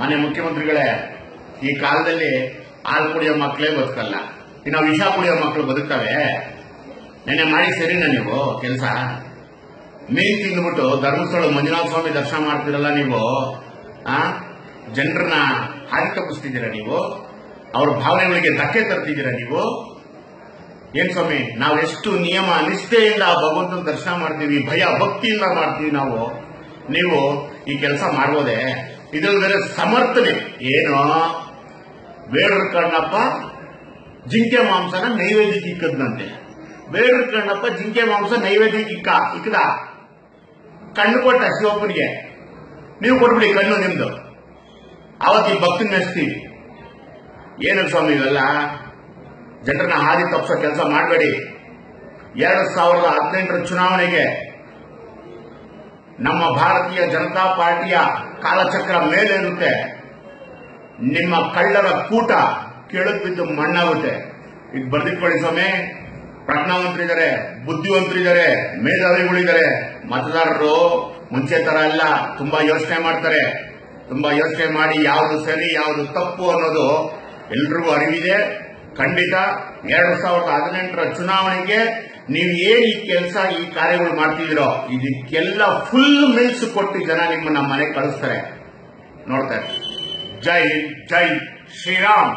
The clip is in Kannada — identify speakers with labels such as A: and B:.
A: ಮಾನ್ಯ ಮುಖ್ಯಮಂತ್ರಿಗಳೇ, ಈ ಕಾಲದಲ್ಲಿ ಹಾಲು ಕುಡಿಯೋ ಮಕ್ಕಳೇ ಬದುಕಲ್ಲ, ಇನ್ನು ವಿಷ ಕುಡಿಯೋ ಮಕ್ಕಳು ಬದುಕ್ತವೆ. ನೆನ್ನೆ ಮಾಡಿ ಸರಿನಾ ನೀವು ಕೆಲಸ? ಮೀನು ತಿಂದ್ಬಿಟ್ಟು ಧರ್ಮಸ್ಥಳ ಮಂಜುನಾಥ ಸ್ವಾಮಿ ದರ್ಶನ ಮಾಡ್ತಿರಲ್ಲ ನೀವು, ಜನರನ್ನ ಹಾರಿ ತಪ್ಪಿಸ್ತಿದ್ದೀರಾ ನೀವು, ಅವ್ರ ಭಾವನೆಗಳಿಗೆ ಧಕ್ಕೆ ತರ್ತಿದ್ದೀರಾ ನೀವು. ಏನ್ ಸ್ವಾಮಿ, ನಾವು ಎಷ್ಟು ನಿಯಮ ನಿಷ್ಠೆಯಿಂದ ಭಗವಂತನ ದರ್ಶನ ಮಾಡ್ತೀವಿ, ಭಯ ಭಕ್ತಿಯಿಂದ ಮಾಡ್ತೀವಿ ನಾವು. ನೀವು ಈ ಕೆಲಸ ಮಾಡ್ಬೋದೇ? ಇದ್ರಲ್ಲಿ ಬೇರೆ ಸಮರ್ಥನೆ ಏನೋ, ಬೇಡರ ಕಣ್ಣಪ್ಪ ಜಿಂಕೆ ಮಾಂಸನ ನೈವೇದ್ಯಕ್ಕೆ ಇಕ್ಕದ್ನಂತೆ. ಬೇಡರ ಕಣ್ಣಪ್ಪ ಜಿಂಕೆ ಮಾಂಸ ನೈವೇದ್ಯಕ್ಕೆ ಇಕ್ಕದ, ಕಣ್ಣು ಕೊಟ್ಟ ಶಿವಪ್ಪನಿಗೆ, ನೀವು ಕೊಟ್ಬಿಡಿ ಕಣ್ಣು ನಿಮ್ದು, ಅವತ್ತು ಈ ಭಕ್ತನ ಮೆಚ್ತೀವಿ. ಏನು ಸ್ವಾಮಿ ಇವೆಲ್ಲ? ಜನರನ್ನ ಹಾದಿ ತಪ್ಪಿಸೋ ಕೆಲಸ ಮಾಡಬೇಡಿ. 2018 ಚುನಾವಣೆಗೆ ನಮ್ಮ ಭಾರತೀಯ ಜನತಾ ಪಾರ್ಟಿಯ ಕಾಲಚಕ್ರ ಮೇಲೆ ಇರುತ್ತೆ. ನಿಮ್ಮ ಕಳ್ಳರ ಕೂಟ ಕೆಳಗೆ ಬಿದ್ದು ಮಣ್ಣಾಗುತ್ತೆ. ಇದು ಬರ್ದಿಟ್ಕೊಳ್ಳಿ ಸ್ವಾಮಿ. ಪ್ರಜ್ಞಾವಂತರಿದ್ದಾರೆ, ಬುದ್ಧಿವಂತರಿದ್ದಾರೆ, ಮೇಧಾವಿಗಳಿದ್ದಾರೆ. ಮತದಾರರು ಮುಂಚೆ ತರ ಅಲ್ಲ, ತುಂಬಾ ಯೋಚನೆ ಮಾಡ್ತಾರೆ. ತುಂಬಾ ಯೋಚನೆ ಮಾಡಿ ಯಾವುದು ಸರಿ ಯಾವುದು ತಪ್ಪು ಅನ್ನೋದು ಎಲ್ರಿಗೂ ಅರಿವಿದೆ. ಖಂಡಿತ 2018 ಚುನಾವಣೆಗೆ ನೀವು ಏನ್ ಈ ಕೆಲಸ ಈ ಕಾರ್ಯಗಳು ಮಾಡ್ತಿದ್ದೀರೋ ಇದಕ್ಕೆಲ್ಲ ಫುಲ್ ಮಿಲ್ಸ್ ಕೊಟ್ಟು ಜನ ನಿಮ್ಮನ್ನ ಮನೆಗೆ ಕಳಿಸ್ತಾರೆ. ನೋಡ್ತಾರೆ. ಜೈ ಹಿಂದ್, ಜೈ ಶ್ರೀರಾಮ್.